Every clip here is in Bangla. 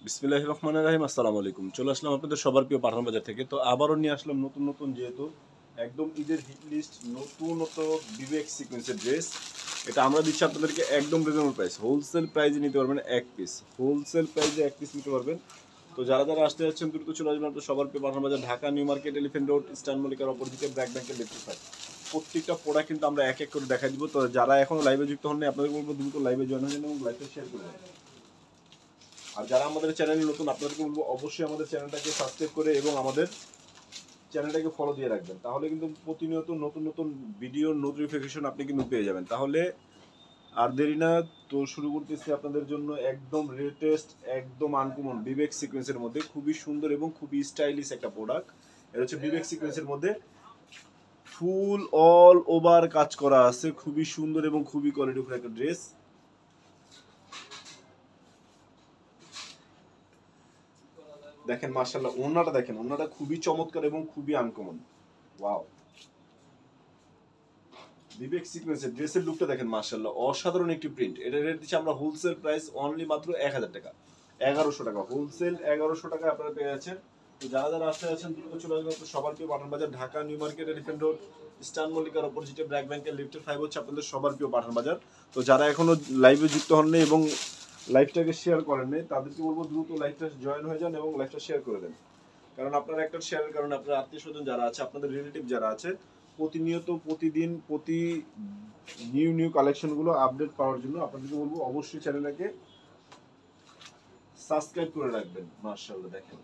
বিসমিল্লাহির রহমানির রহিম। আসসালামু আলাইকুম। চলে আসলাম আপনাদের সবার প্রিয় পাঠান বাজার থেকে। তো আবারও নিয়ে আসলাম নতুন নতুন, যেহেতু একদম ঈদের হিট লিস্ট নতুন বিবেক সিকোয়েন্সের ড্রেস। এটা আমরা দিচ্ছি আপনাদেরকে একদম রিজনেবল প্রাইস, হোলসেল প্রাইসে নিতে পারবেন এক পিস, হোলসেল প্রাইসে এক পিস নিতে পারবেন। তো যারা যারা আসতে যাচ্ছেন দ্রুত চলে আসবেন আপনাদের সবার প্রিয় Pathan Bazar, Dhaka new market, elephant road, eastern মল্লিকার অপোজিটে ব্র্যাক ব্যাংকের লেফট সাইড। প্রত্যেকটা প্রোডাক্ট কিন্তু আমরা এক এক করে দেখাই দিব। তো যারা এখনো লাইভে যুক্ত হননি আপনাদের বলবো দ্রুত লাইভে জয়েন হয়ে যান এবং লাইভটা শেয়ার করে দেন। আর যারা আমাদের চ্যানেলে নতুন আপনাদেরকে বলবো অবশ্যই আমাদের চ্যানেলটাকে সাবস্ক্রাইব করে এবং আমাদের চ্যানেলটাকে ফলো দিয়ে রাখবেন, তাহলে কিন্তু প্রতিনিয়ত নতুন নতুন ভিডিওর নোটিফিকেশন আপনি কিন্তু পেয়ে যাবেন। তাহলে আর দেরি না, তো শুরু করতেছি আপনাদের জন্য একদম লেটেস্ট, একদম আনকমন বিবেক সিকোয়েন্সের মধ্যে খুবই সুন্দর এবং খুবই স্টাইলিশ একটা প্রোডাক্ট। এটা হচ্ছে বিবেক সিকোয়েন্সের মধ্যে ফুল অল ওভার কাজ করা আছে, খুবই সুন্দর এবং খুবই কোয়ালিটিফুল একটা ড্রেস। দেখেন মাশাআল্লাহ, ওন্নাটা দেখেন, ওন্নাটা খুবই চমৎকার এবং খুবই আনকমন। ওয়াও, বিবেক সিকোয়েন্সের ড্রেসের লুকটা দেখেন মাশাআল্লাহ, অসাধারণ একটি প্রিন্ট। এটা রেট দিচ্ছি আমরা হোলসেল প্রাইস অনলি মাত্র 1000 টাকা, 1100 টাকা হোলসেল, 1100 টাকা আপনারা পেয়ে যাচ্ছেন। তো যারা যারা আসতে যাচ্ছেন দ্রুত চলে আসবেন সবার প্রিয় Pathan Bazar, Dhaka new market, elephant road, eastern মল্লিকার অপোজিটে ব্র্যাক ব্যাংকের লিফটের 5 হচ্ছে আপনাদের সবার প্রিয় পাঠান বাজার। তো যারা এখনো লাইভে যুক্ত হননি এবং লাইভটাকে শেয়ার করেননি তাদেরকে বলবো দ্রুত লাইভটা জয়েন হয়ে যান এবং লাইভটা শেয়ার করে দেন। কারণ আপনার একটা শেয়ারের কারণে আপনার আত্মীয় স্বজন যারা আছে, আপনাদের রিলেটিভ যারা আছে, প্রতিনিয়ত প্রতিদিন প্রতি নিউ নিউ কালেকশনগুলো আপডেট পাওয়ার জন্য আপনাদেরকে বলবো অবশ্যই চ্যানেলটাকে সাবস্ক্রাইব করে রাখবেন। মাশাআল্লাহ দেখেন,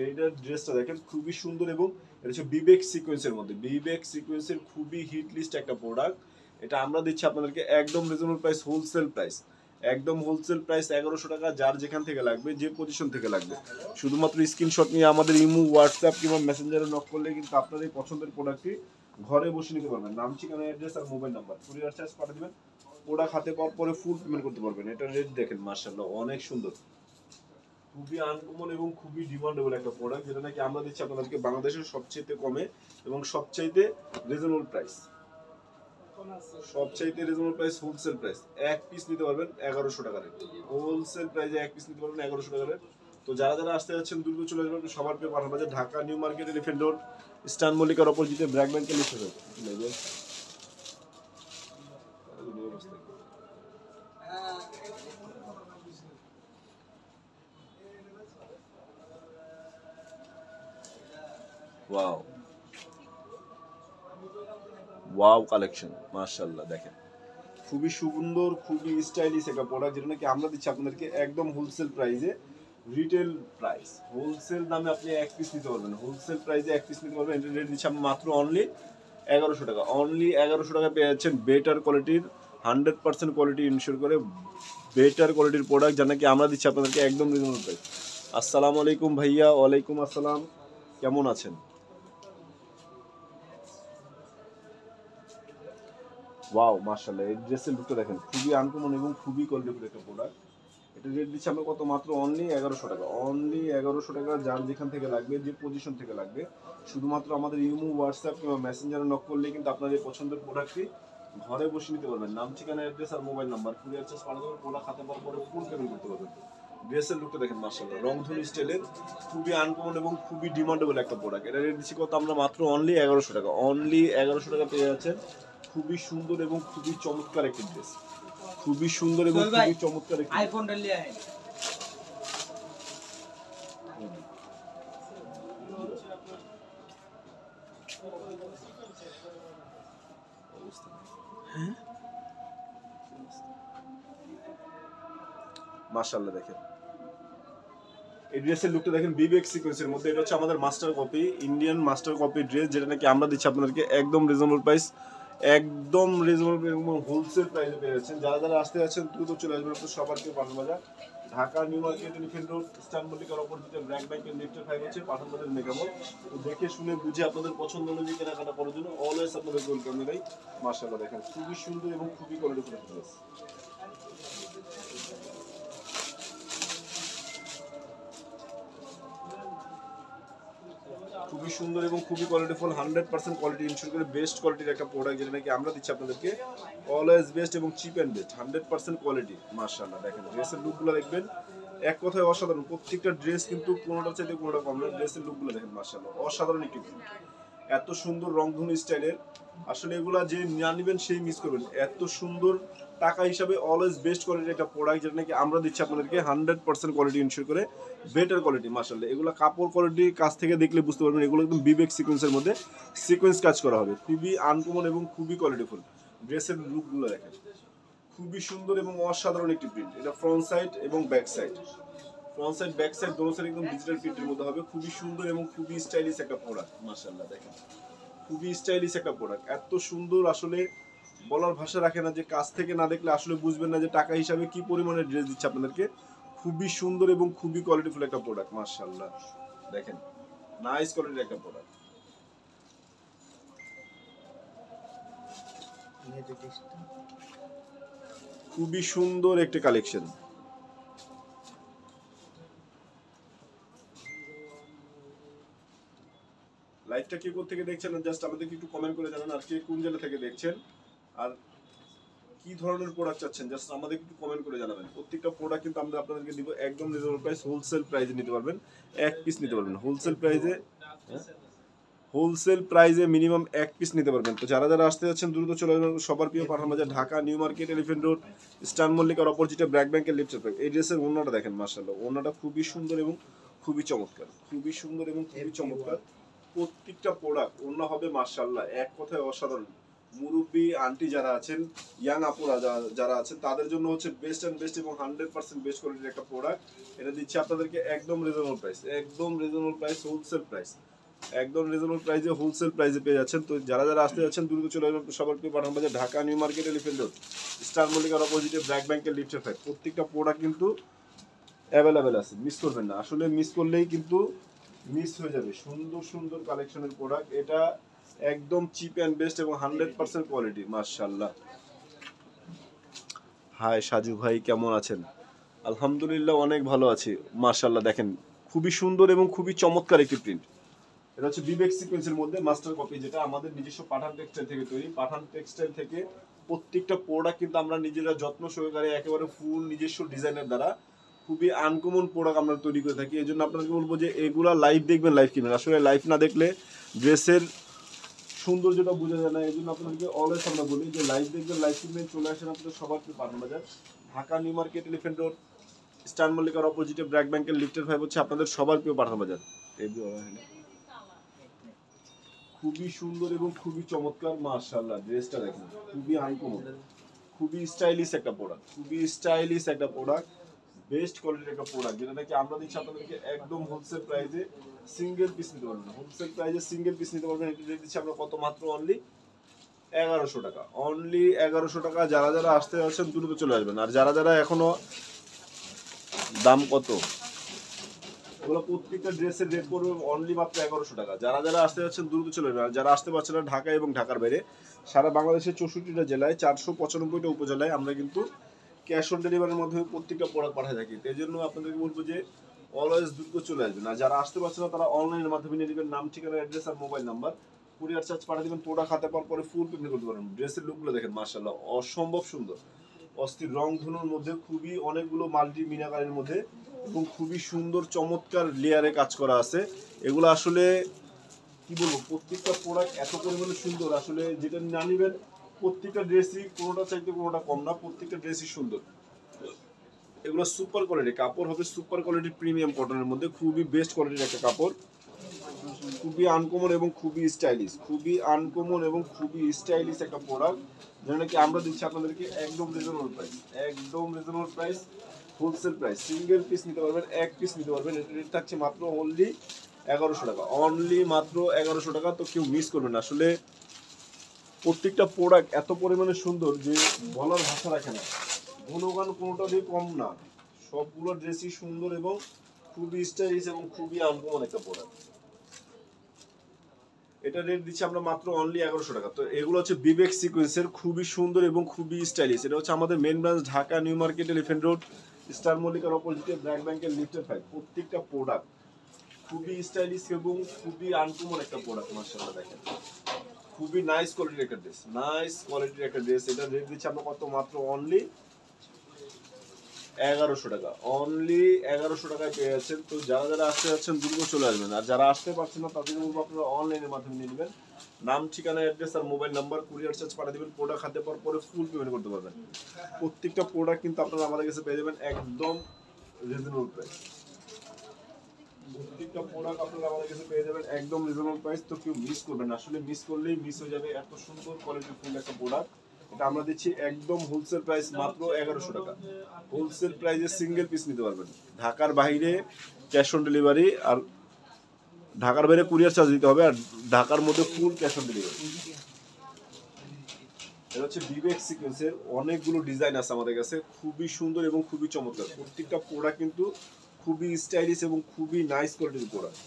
এইটার ড্রেসটা দেখেন খুবই সুন্দর এবং এটা হচ্ছে বিবেক সিকোয়েন্সের মধ্যে, বিবেক সিকোয়েন্সের খুবই হিট লিস্ট একটা প্রোডাক্ট। এটা আমরা দিচ্ছি আপনাদেরকে একদম রিজনেবল প্রাইস, হোলসেল প্রাইস, একদম হোলসেল প্রাইস 1100 টাকা। যার যেখান থেকে লাগবে, যে পজিশন থেকে লাগবে, শুধুমাত্র স্ক্রিনশট নিয়ে আমাদের ইমো, হোয়াটসঅ্যাপ কিংবা মেসেঞ্জারে নক করলে কিন্তু আপনার এই পছন্দের প্রোডাক্টটি ঘরে বসে নিতে পারবেন। নাম, ঠিকানা, অ্যাড্রেস আর মোবাইল নাম্বার, কুরিয়ার চার্জ পাঠিয়ে দেবেন, প্রোডাক্ট হাতে পাওয়ার পরে ফুল পেমেন্ট করতে পারবেন। এটা রেট দেখেন মাশাআল্লাহ, অনেক সুন্দর, খুবই আনকমন এবং খুবই ডিমান্ডেবল একটা প্রোডাক্ট, যেটা নাকি আমরা দিচ্ছি আপনাদেরকে বাংলাদেশের সবচেয়ে কমে এবং সবচাইতে রিজনেবল প্রাইস, সবচাইতে রিজনেবল প্রাইস, হোলসেল প্রাইস। এক পিস নিতে পারবেন 1100 টাকা রেট, হোলসেল প্রাইসে এক পিস নিতে পারবেন 1100 টাকা রেট। তো যারা যারা আসতে যাচ্ছেন দ্রুত চলে আসবেন সবার প্রিয় Pathan Bazar, Dhaka new market, elephant road, eastern মল্লিকার অপোজিটে ব্র্যাক ব্যাংকের লিফটে হবে। ওয়াও, ওয়াও কালেকশন মাশাআল্লাহ দেখেন, খুবই সুন্দর, খুবই স্টাইলিশ একটা প্রোডাক্ট, যেটা নাকি আমরা দিচ্ছি আপনাদেরকে একদম হোলসেল প্রাইসে, রিটেল প্রাইস, হোলসেল দামে আপনি এক পিস নিতে পারবেন, হোলসেল প্রাইসে এক পিস নিতে পারবেন। এটা রেট দিচ্ছি আমরা মাত্র অনলি 1100 টাকা, অনলি 1100 টাকা পেয়ে যাচ্ছেন বেটার কোয়ালিটির, 100% কোয়ালিটি ইনশিওর করে বেটার কোয়ালিটির প্রোডাক্ট, যা নাকি আমরা দিচ্ছি আপনাদেরকে একদম রিজনেবল প্রাইস। আসসালামু আলাইকুম ভাইয়া। ওয়ালাইকুম আসসালাম, কেমন আছেন? ওয়াও মাশাআল্লাহ, এই ড্রেসের লুকটা দেখেন, খুবই আনকমন এবং খুবই কোয়ালিটিফুল একটা প্রোডাক্ট। এটা রেট দিচ্ছি আমরা কত, মাত্র অনলি 1100 টাকা, অনলি 1100 টাকা। যার যেখান থেকে লাগবে, যে পজিশন থেকে লাগবে, শুধুমাত্র আমাদের ইমো, হোয়াটসঅ্যাপ কিংবা মেসেঞ্জারে নক করলে কিন্তু আপনার এই পছন্দের প্রোডাক্টটি ঘরে বসে নিতে পারবেন। নাম, ঠিকানা, অ্যাড্রেস আর মোবাইল নাম্বার, কুরিয়ার চার্জ পাঠিয়ে দেবেন, প্রোডাক্ট হাতে পাওয়ার পরে ফুল পেমেন্ট করতে পারবেন। ড্রেসের লুকটা দেখেন মাশাআল্লাহ, রংধনু স্টাইলের খুবই আনকমন এবং খুবই ডিমান্ডেবল একটা প্রোডাক্ট। এটা রেট দিচ্ছি কত আমরা, মাত্র অনলি 1100 টাকা, অনলি 1100 টাকা পেয়ে যাচ্ছেন। খুবই সুন্দর এবং খুবই চমৎকার একটি ড্রেস, খুবই সুন্দর এবং খুবই চমৎকার একটি আইফোনটা নিয়ে আয়। মাশাআল্লাহ দেখেন, এই ড্রেসের লুকটা দেখেন বিবেক সিকোয়েন্সের মধ্যে। এটা হচ্ছে আমাদের master copy, Indian master copy dress, যেটা নাকি আমরা দিচ্ছি আপনাদেরকে একদম রিজনেবল প্রাইস, একদম রিজনেবল এবং হোলসেল প্রাইসে পেয়ে যাচ্ছেন। যারা যারা আসতে যাচ্ছেন দ্রুত চলে আসবেন আপনার সবারকে Pathan Bazar, Dhaka new market, elephant road, eastern মল্লিকার অপোজিটে ব্র্যাক ব্যাংকের লিফটের 5 হচ্ছে পাঠান বাজার মেগামল। তো দেখে শুনে বুঝে আপনাদের পছন্দ অনুযায়ী কেনাকাটা করার জন্য অলওয়েজ আপনাদের ওয়েলকাম জানাই। মাশাআল্লাহ দেখেন, খুবই সুন্দর এবং খুবই কোয়ালিটিফুল ড্রেস, খুবই সুন্দর এবং খুবই কোয়ালিটিফুল, 100% কোয়ালিটি ইনশিওর করে বেস্ট কোয়ালিটির একটা প্রোডাক্ট, যেটা নাকি আমরা দিচ্ছি আপনাদেরকে অলওয়েজ বেস্ট এবং চিপ অ্যান্ড বেস্ট, 100% কোয়ালিটি। মাশাআল্লাহ দেখেন, ড্রেসের লুকগুলো দেখবেন, এক কথায় অসাধারণ। প্রত্যেকটা ড্রেস কিন্তু কোনোটার চাইতে কোনোটা কম না। ড্রেসের লুকগুলো দেখেন মাশাআল্লাহ, অসাধারণ একটি প্রিন্ট, এত সুন্দর রংধনু স্টাইলের। আসলে এগুলা যে না নিবেন সেই মিস করবেন। এত সুন্দর, টাকা হিসাবে অলওয়েজ বেস্ট কোয়ালিটির একটা প্রোডাক্ট, যেটা নাকি আমরা দিচ্ছি আপনাদেরকে 100% কোয়ালিটি ইনশিওর করে, বেটার কোয়ালিটি মাশাআল্লাহ। এগুলো কাপড় কোয়ালিটি কাছ থেকে দেখলে বুঝতে পারবেন এগুলো একদম বিবেক সিকোয়েন্সের মধ্যে সিকোয়েন্স কাজ করা হবে, খুবই আনকমন এবং খুবই কোয়ালিটিফুল। ড্রেসের লুকগুলো দেখেন, খুবই সুন্দর এবং অসাধারণ একটি প্রিন্ট। এটা ফ্রন্ট সাইড এবং back side, front side back side দোনো সাইড একদম ডিজিটাল প্রিন্টের মধ্যে হবে। খুবই সুন্দর এবং খুবই স্টাইলিশ একটা প্রোডাক্ট মাশাআল্লাহ। দেখেন খুবই স্টাইলিশ একটা প্রোডাক্ট, এত সুন্দর আসলে বলার ভাষা রাখে না, যে কাছ থেকে না দেখলে আসলে বুঝবেন না যে টাকা হিসাবে কি পরিমাণে ড্রেস দিচ্ছে আপনাদেরকে। খুবই সুন্দর এবং খুবই কোয়ালিটিফুল একটা প্রোডাক্ট মাশাআল্লাহ। দেখেন নাইস কোয়ালিটির একটা প্রোডাক্ট। খুবই সুন্দর একটি কালেকশন। লাইভটা কে কোথা থেকে দেখছেন জাস্ট আমাদেরকে একটু কমেন্ট করে জানান, আর কে কোন জেলা থেকে দেখছেন, আর কি ধরনের প্রোডাক্ট চাচ্ছেন জাস্ট আমাদের একটু কমেন্ট করে জানাবেন। প্রত্যেকটা প্রোডাক্ট কিন্তু আমরা আপনাদেরকে দিব একদম রিজনেবল প্রাইস, হোলসেল প্রাইসে নিতে পারবেন, এক পিস নিতে পারবেন হোলসেল প্রাইসে। হোলসেল প্রাইসে মিনিমাম এক পিস নিতে পারবেন। তো যারা যারা আসতে যাচ্ছেন দ্রুত চলে আসবেন সবার প্রিয় Pathan Bazar, Dhaka new market, elephant road, eastern মল্লিকার অপোজিটে ব্র্যাক ব্যাংকের লিফটের পাইপ। এই ড্রেসের ওড়নাটা দেখেন মাশাআল্লাহ, ওড়নাটা খুবই সুন্দর এবং খুবই চমৎকার, খুবই সুন্দর এবং খুবই চমৎকার। প্রত্যেকটা প্রোডাক্ট ওড়না হবে মাশাআল্লাহ, এক কথায় অসাধারণ। মুরব্বী আন্টি যারা আছেন, ইয়াং আপুরা যারা আছেন, তাদের জন্য হচ্ছে বেস্ট অ্যান্ড বেস্ট এবং 100% বেস্ট কোয়ালিটির একটা প্রোডাক্ট। এটা দিচ্ছি আপনাদেরকে একদম রিজনেবল প্রাইস, একদম রিজনেবল প্রাইস, হোলসেল প্রাইস, একদম রিজনেবল প্রাইসে হোলসেল প্রাইসে পেয়ে যাচ্ছেন। তো যারা যারা আসতে যাচ্ছেন দ্রুত চলে আসবেন সবার প্রিয় Pathan Bazar, Dhaka new market, elephant road, eastern মল্লিকার অপোজিটে ব্র্যাক ব্যাংকের লিফটের ফাইভ। প্রত্যেকটা প্রোডাক্ট কিন্তু অ্যাভেলেবেল আছে, মিস করবেন না, আসলে মিস করলেই কিন্তু মিস হয়ে যাবে। সুন্দর সুন্দর কালেকশনের প্রোডাক্ট, এটা একদম চিপ অ্যান্ড বেস্ট এবং 100% কোয়ালিটি মাশাআল্লাহ। হাই সাজু ভাই, কেমন আছেন? আলহামদুলিল্লাহ অনেক ভালো আছি মাশাআল্লাহ। দেখেন খুবই সুন্দর এবং খুবই চমৎকার একটি প্রিন্ট। এটা হচ্ছে বিবেক সিকোয়েন্সের মধ্যে মাস্টার কপি, যেটা আমাদের নিজস্ব পাঠান টেক্সটাইল থেকে তৈরি। পাঠান টেক্সটাইল থেকে প্রত্যেকটা প্রোডাক্ট কিন্তু আমরা নিজেরা যত্ন সহকারে একেবারে ফুল নিজস্ব ডিজাইনের দ্বারা খুবই আনকমন প্রোডাক্ট আমরা তৈরি করে থাকি। এই জন্য আপনাকে বলবো যে এগুলা লাইভ দেখবেন, লাইভ কিনবেন। আসলে লাইভ না দেখলে ড্রেসের সৌন্দর্যটা বোঝা যায় না। এই জন্য আপনাদেরকে অলওয়েজ আমরা বলি যে লাইভ দেখবেন, লাইভ কিনবেন। চলে আসেন আপনাদের সবার প্রিয় Pathan Bazar, Dhaka new market, elephant road, eastern মল্লিকার অপোজিটে ব্র্যাক ব্যাংকের লিফটের ফাইভ হচ্ছে আপনাদের সবার প্রিয় পাঠান বাজার। খুবই সুন্দর এবং খুবই চমৎকার মাশাআল্লাহ। ড্রেসটা দেখেন খুবই আনকমন, খুবই স্টাইলিশ একটা প্রোডাক্ট, খুবই স্টাইলিশ একটা প্রোডাক্ট, বেস্ট কোয়ালিটির একটা প্রোডাক্ট, যেটা নাকি আমরা দিচ্ছি আপনাদেরকে একদম হোলসেল প্রাইসে। সিঙ্গেল পিস নিতে পারবেন, হোলসেল প্রাইসে সিঙ্গেল পিস নিতে পারবেন। এটা দিচ্ছি আমরা কত, মাত্র অনলি 1100 টাকা, অনলি 1100 টাকা। যারা যারা আসতে যাচ্ছেন দ্রুত চলে আসবেন। আর যারা যারা এখনো, দাম কত এগুলো, প্রত্যেকটা ড্রেসের রেট পড়বে অনলি মাত্র 1100 টাকা। যারা যারা আসতে যাচ্ছেন দ্রুত চলে যাবেন। আর যারা আসতে পারছেন না ঢাকা এবং ঢাকার বাইরে, সারা বাংলাদেশের 64টা জেলায় 495টা উপজেলায় আমরা কিন্তু ক্যাশ অন ডেলিভারির মাধ্যমে প্রত্যেকটা প্রোডাক্ট পাঠিয়ে থাকি। এই জন্য আপনাদেরকে বলবো যে অলওয়েজ দ্রুত চলে আসবেন। আর যারা আসতে পারছেন না তারা অনলাইনের মাধ্যমে নিয়ে নেবেন, নাম, ঠিকানা, অ্যাড্রেস আর মোবাইল নাম্বার, কুরিয়ার চার্জ পাঠিয়ে দেবেন। প্রোডাক্ট হাতে পাওয়ার পরে ফুল পেমেন্ট করতে পারেন। ড্রেসের লুকগুলো দেখেন মাশাআল্লাহ, অসম্ভব সুন্দর, অস্থির রং ধনুর মধ্যে, খুবই অনেকগুলো মাল্টি মিনাকারের মধ্যে এবং খুবই সুন্দর চমৎকার লেয়ারে কাজ করা আছে। এগুলো আসলে কি বলবো, প্রত্যেকটা প্রোডাক্ট এত পরিমাণে সুন্দর, আসলে যেটা না নিবেন প্রত্যেকটা ড্রেসই কোনোটা চাইতে কোনোটা কম না, প্রত্যেকটা ড্রেসই সুন্দর। এগুলো সুপার কোয়ালিটি কাপড় হবে, সুপার কোয়ালিটির প্রিমিয়াম কটনের মধ্যে, খুবই বেস্ট কোয়ালিটির একটা কাপড়, খুবই আনকমন এবং খুবই স্টাইলিশ, খুবই আনকমন এবং খুবই স্টাইলিশ একটা প্রোডাক্ট, যেটা নাকি আমরা দিচ্ছি আপনাদেরকে একদম রিজনেবল প্রাইস, একদম reasonable price, wholesale price. Single piece নিতে পারবেন, এক পিস নিতে পারবেন। এটা রেট থাকছে মাত্র অনলি 1100 টাকা, অনলি মাত্র 1100 টাকা। তো কেউ মিস করবেন না। আসলে প্রত্যেকটা প্রোডাক্ট এত পরিমাণে সুন্দর যে বলার ভাষা রাখে না, গুণগান কোনোটা দিয়ে কম না। সবগুলো ড্রেসই সুন্দর এবং খুবই স্টাইলিশ এবং খুবই আনকমন একটা প্রোডাক্ট। এটা রেট দিচ্ছি আমরা মাত্র অনলি 1100 টাকা। তো এগুলো হচ্ছে বিবেক সিকোয়েন্সের, খুবই সুন্দর এবং খুবই স্টাইলিশ। এটা হচ্ছে আমাদের main branch Dhaka new market, elephant road, eastern মল্লিকার অপোজিটে ব্র্যাক ব্যাংকের লিফটের ফাইভ। প্রত্যেকটা প্রোডাক্ট খুবই স্টাইলিশ এবং খুবই আনকমন একটা প্রোডাক্ট মাশাআল্লাহ। দেখেন খুবই নাইস কোয়ালিটির একটা ড্রেস, নাইস কোয়ালিটির একটা ড্রেস। এটা রেট দিচ্ছি আমরা কত, মাত্র অনলি 1100 টাকা, অনলি 1100 টাকায় পেয়ে যাচ্ছেন। তো যারা যারা আসতে যাচ্ছেন দ্রুত চলে আসবেন, আর যারা আসতে পারছেন না তাদের বলবো আপনারা অনলাইনের মাধ্যমে নিয়ে নেবেন। নাম, ঠিকানা, অ্যাড্রেস আর মোবাইল নাম্বার কুরিয়ার চার্জ পাঠিয়ে দেবেন। প্রোডাক্ট হাতে পাওয়ার পরে ফুল পেমেন্ট করতে পারবেন। প্রত্যেকটা প্রোডাক্ট কিন্তু আপনারা আমাদের কাছে পেয়ে যাবেন একদম রিজনেবল প্রাইস। প্রত্যেকটা প্রোডাক্ট আপনারা আমাদের কাছে পেয়ে যাবেন একদম রিজনেবল প্রাইস। তো কেউ মিস করবেন না, আসলে মিস করলেই মিস হয়ে যাবে। এত সুন্দর কোয়ালিটির ফুল একটা প্রোডাক্ট, এটা আমরা দিচ্ছি একদম হোলসেল প্রাইস মাত্র 1100 টাকা। হোলসেল প্রাইসে সিঙ্গেল পিস নিতে পারবেন। ঢাকার বাইরে ক্যাশ অন ডেলিভারি, আর ঢাকার বাইরে কুরিয়ার চার্জ দিতে হবে, আর ঢাকার মধ্যে ফুল ক্যাশ অন ডেলিভারি। এটা হচ্ছে বিবেক সিকোয়েন্সের অনেকগুলো ডিজাইন আছে আমাদের কাছে, খুবই সুন্দর এবং খুবই চমৎকার। প্রত্যেকটা প্রোডাক্ট কিন্তু খুবই স্টাইলিশ এবং খুবই নাইস কোয়ালিটির প্রোডাক্ট,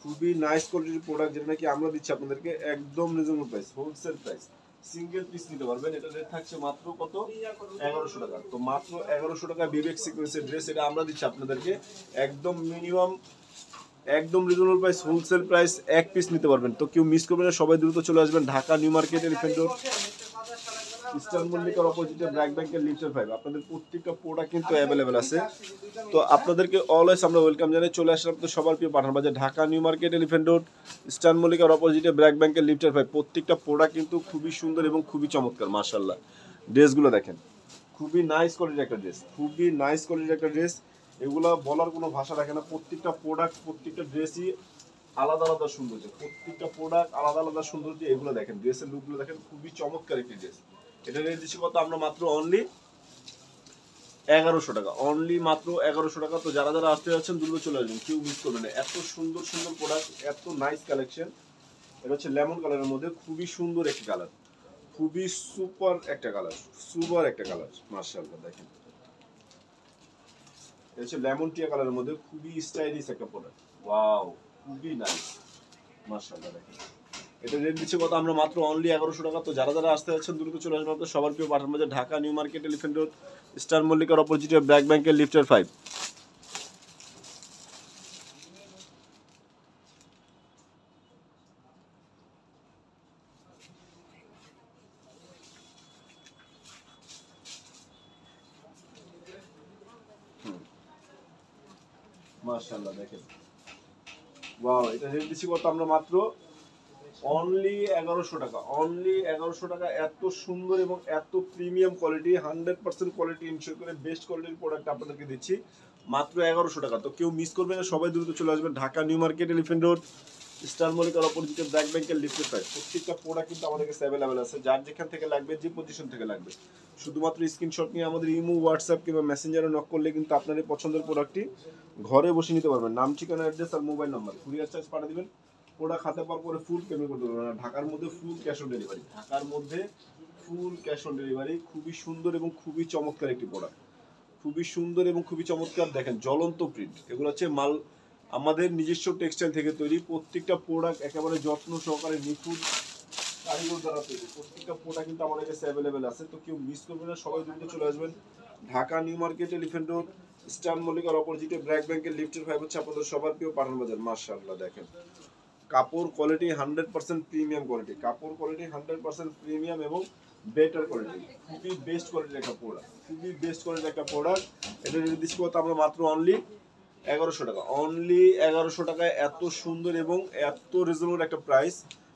খুবই নাইস কোয়ালিটির প্রোডাক্ট, যেটা নাকি আমরা দিচ্ছি আপনাদেরকে একদম reasonable price, wholesale price. Single piece নিতে পারবেন। এটা রেট থাকছে মাত্র কত, 1100 টাকা। তো মাত্র 1100 টাকা বিবেক সিকোয়েন্সের ড্রেস, এটা আমরা দিচ্ছি আপনাদেরকে একদম মিনিমাম, একদম রিজনেবল প্রাইস, হোলসেল প্রাইস। এক পিস নিতে পারবেন। তো কেউ মিস করবেন না, সবাই দ্রুত চলে আসবেন Dhaka new market, elephant road, eastern মল্লিকার অপোজিটে ব্র্যাক ব্যাংকের লিফটের 5। আপনাদের প্রত্যেকটা প্রোডাক্ট কিন্তু অ্যাভেলেবেল আছে। তো আপনাদেরকে অলওয়েজ আমরা ওয়েলকাম জানাই। চলে আসলাম তো সবার প্রিয় Pathan Bazar, Dhaka new market, elephant road, eastern মল্লিকার অপোজিটে ব্র্যাক ব্যাংকের লিফটের 5। প্রত্যেকটা প্রোডাক্ট কিন্তু খুবই সুন্দর এবং খুবই চমৎকার। মাশাআল্লাহ, ড্রেসগুলো দেখেন, খুবই নাইস কোয়ালিটির একটা ড্রেস, খুবই নাইস কোয়ালিটির একটা ড্রেস। এগুলা বলার কোনো ভাষা রাখে না। প্রত্যেকটা প্রোডাক্ট, প্রত্যেকটা ড্রেসই আলাদা আলাদা সৌন্দর্য, প্রত্যেকটা প্রোডাক্ট আলাদা আলাদা সৌন্দর্য। এগুলো দেখেন, ড্রেসের লুকগুলো দেখেন, খুবই চমৎকার একটি ড্রেস। এটা রেট দিচ্ছি কত, আমরা মাত্র অনলি 1100 টাকা, অনলি মাত্র 1100 টাকা। তো যারা যারা আসতে যাচ্ছেন দ্রুত চলে আসবেন, কেউ মিস করবেন না। এত সুন্দর সুন্দর প্রোডাক্ট, এত নাইস কালেকশন। এটা হচ্ছে লেমন কালারের মধ্যে, খুবই সুন্দর একটি কালার, খুবই সুপার একটা কালার, সুপার একটা কালার। মাশাআল্লাহ দেখেন, এটা হচ্ছে লেমন টিয়া কালারের মধ্যে, খুবই স্টাইলিশ একটা প্রোডাক্ট। ওয়াও, খুবই নাইস। মাশাআল্লাহ দেখেন, এটা রেট দিচ্ছে কত, আমরা মাত্র অনলি 1100 টাকা। তো যারা যারা আসতে যাচ্ছেন দ্রুত চলে আসবেন। আপনাদের সবার প্রিয় Pathan Bazar, Dhaka new market, elephant road, eastern মল্লিকার অপোজিটে ব্র্যাক ব্যাংকের লিফটের 5। মাশাআল্লাহ দেখেন, ওয়াও, এটা রেট দিচ্ছি কত, আমরা মাত্র অনলি 1100 টাকা, অনলি 1100 টাকা। এত সুন্দর এবং এত প্রিমিয়াম কোয়ালিটি, 100% কোয়ালিটি ইনশিওর করে বেস্ট কোয়ালিটির প্রোডাক্ট আপনাদেরকে দিচ্ছি মাত্র 1100 টাকা। তো কেউ মিস করবেন না, সবাই দ্রুত চলে আসবেন Dhaka new market, elephant road, eastern মল্লিকার অপোজিটে ব্র্যাক ব্যাংকের লিফটের 5। প্রত্যেকটা প্রোডাক্ট কিন্তু আমাদের কাছে অ্যাভেলেবেল আছে। যার যেখান থেকে লাগবে, যে পজিশন থেকে লাগবে, শুধুমাত্র স্ক্রিনশট নিয়ে আমাদের ইমো, হোয়াটসঅ্যাপ কিংবা মেসেঞ্জারে নক করলে কিন্তু আপনার এই পছন্দের প্রোডাক্টটি ঘরে বসে নিতে পারবেন। নাম, ঠিকানা, অ্যাড্রেস আর মোবাইল নাম্বার কুরিয়ার চার্জ পাঠিয়ে দিবেন। প্রোডাক্ট হাতে পাওয়ার পরে ফুল পেমেন্ট করতে পারবেন। আর ঢাকার মধ্যে ফুল ক্যাশ অন ডেলিভারি, ঢাকার মধ্যে ফুল ক্যাশ অন ডেলিভারি। খুবই সুন্দর এবং খুবই চমৎকার একটি প্রোডাক্ট, খুবই সুন্দর এবং খুবই চমৎকার। দেখেন জ্বলন্ত প্রিন্ট, এগুলো হচ্ছে মাল আমাদের নিজস্ব টেক্সটাইল থেকে তৈরি। প্রত্যেকটা প্রোডাক্ট একেবারে যত্ন সহকারে নিখুঁত কারিগর দ্বারা তৈরি। প্রত্যেকটা প্রোডাক্ট কিন্তু আমাদের কাছে অ্যাভেলেবেল আছে। তো কেউ মিস করবেন না, সবাই দ্রুত চলে আসবেন Dhaka new market, elephant road, eastern মল্লিকার অপোজিটে ব্র্যাক ব্যাংকের লিফটের 5 হচ্ছে আপনাদের সবার প্রিয় পাঠান বাজার। মাশাআল্লাহ দেখেন, কাপড় কোয়ালিটি 100% প্রিমিয়াম কোয়ালিটি, কাপড় কোয়ালিটি 100% প্রিমিয়াম এবং বেটার কোয়ালিটি, খুবই বেস্ট কোয়ালিটির একটা প্রোডাক্ট, খুবই বেস্ট কোয়ালিটির একটা প্রোডাক্ট। এটা যদি দিচ্ছি কত, আমরা মাত্র অনলি 1100 টাকা, অনলি 1100 টাকায়। এত সুন্দর এবং এত রিজনেবল একটা প্রাইস,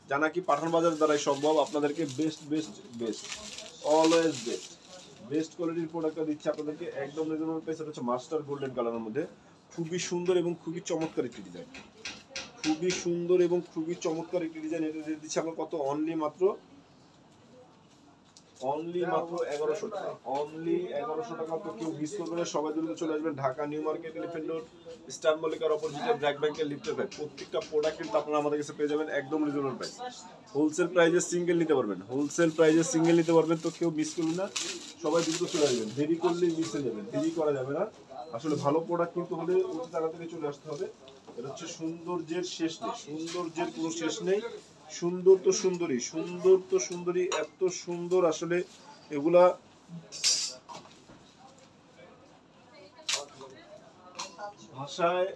যা নাকি পাঠান বাজার দ্বারাই সম্ভব। আপনাদেরকে best best best, always best, best কোয়ালিটির প্রোডাক্টটা দিচ্ছি আপনাদেরকে একদম রিজনেবল প্রাইস। এটা হচ্ছে মাস্টার গোল্ডেন কালারের মধ্যে, খুবই সুন্দর এবং খুবই চমৎকার একটি ডিজাইন, খুবই সুন্দর এবং খুবই চমৎকার একটি ডিজাইন। এটা রেট দিচ্ছি আমরা কত, অনলি মাত্র, অনলি মাত্র 1100 টাকা, অনলি 1100 টাকা। তো কেউ মিস করবেন না, সবাই দ্রুত চলে আসবেন Dhaka new market, elephant road, eastern মল্লিকার অপোজিটে ব্র্যাক ব্যাংকের লিফটের 5। প্রত্যেকটা প্রোডাক্ট কিন্তু আপনারা আমাদের কাছে পেয়ে যাবেন একদম রিজনেবল প্রাইস। হোলসেল প্রাইসে সিঙ্গেল নিতে পারবেন, হোলসেল প্রাইসে সিঙ্গেল নিতে পারবেন। তো কেউ মিস করবেন না, সবাই দ্রুত চলে আসবেন। দেরি করলেই মিস হয়ে যাবেন, দেরি করা যাবে না। আসলে ভালো প্রোডাক্ট কিন্তু হলে অতি তাড়াতাড়ি চলে আসতে হবে। এটা হচ্ছে সৌন্দর্যের শেষ নেই, সৌন্দর্যের কোনো শেষ নেই। সুন্দর তো সুন্দরী, সুন্দর তো সুন্দরী, এত সুন্দর আসলে এগুলা ভাষায়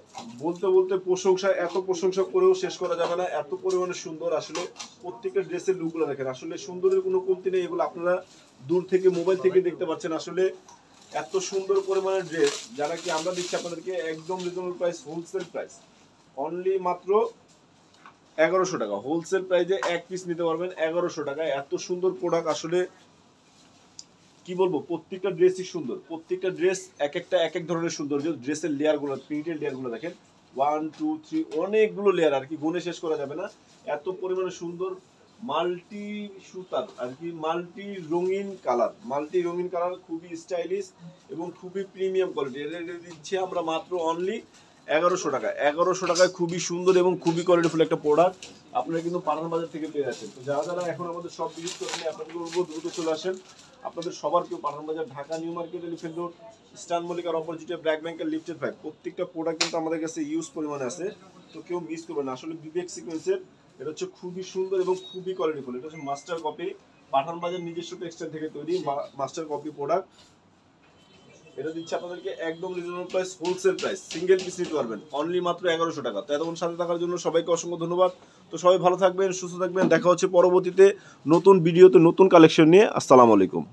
বলতে বলতে প্রশংসা, এত প্রশংসা করেও শেষ করা যাবে না, এত পরিমাণে সুন্দর। আসলে প্রত্যেকটা ড্রেসের লুকগুলো দেখেন, আসলে সুন্দরের কোনো কমতি নেই। এগুলো আপনারা দূর থেকে মোবাইল থেকে দেখতে পাচ্ছেন, আসলে এত সুন্দর পরিমাণের ড্রেস যারা কি আমরা দিচ্ছি আপনাদেরকে একদম reasonable price, wholesale price only মাত্র 1100 টাকা। হোলসেল প্রাইসে এক পিস নিতে পারবেন 1100 টাকায়। এত সুন্দর প্রোডাক্ট আসলে কি বলবো, প্রত্যেকটা ড্রেসই সুন্দর, প্রত্যেকটা ড্রেস এক একটা এক এক ধরনের সৌন্দর্য। ড্রেসের লেয়ারগুলো, প্রিন্টের লেয়ারগুলো দেখেন 1 2 3 অনেকগুলো লেয়ার আর কি, গুণে শেষ করা যাবে না, এত পরিমাণে সুন্দর। মাল্টি সুতার আর কি, মাল্টি রঙিন কালার, খুবই স্টাইলিশ এবং খুবই প্রিমিয়াম কোয়ালিটি। এটা দিচ্ছি আমরা মাত্র অনলি 1100 টাকা। 1100 টাকায় খুবই সুন্দর এবং খুবই কোয়ালিটিফুল একটা প্রোডাক্ট আপনারা কিন্তু পাঠান বাজার থেকে পেয়ে যাচ্ছেন। তো যারা যারা এখন আমাদের সব ভিজিট করেন আপনাদের বলবো দ্রুত চলে আসেন। আপনাদের সবার কেউ Pathan Bazar, Dhaka new market, elephant road, eastern মল্লিকার অপোজিটে ব্র্যাক ব্যাংকের লিফটেড 5 প্রত্যেকটা প্রোডাক্ট কিন্তু আমাদের কাছে ইউজ পরিমাণে আছে। তো কেউ মিস করবেন না। আসলে বিবেক সিকোয়েন্সের এটা হচ্ছে খুবই সুন্দর এবং খুবই কোয়ালিটিফুল। এটা হচ্ছে মাস্টার কপি, পাঠান বাজার নিজস্ব টেক্সটাইল থেকে তৈরি মাস্টার কপি প্রোডাক্ট। এটা দিচ্ছে আপনাদেরকে একদম reasonable price, wholesale price, single piece নিতে পারবেন অনলি মাত্র 1100 টাকা। তো এতক্ষণ সাথে থাকার জন্য সবাইকে অসংখ্য ধন্যবাদ। তো সবাই ভালো থাকবেন, সুস্থ থাকবেন, দেখা হচ্ছে পরবর্তীতে নতুন ভিডিওতে নতুন কালেকশন নিয়ে। আসসালামু আলাইকুম।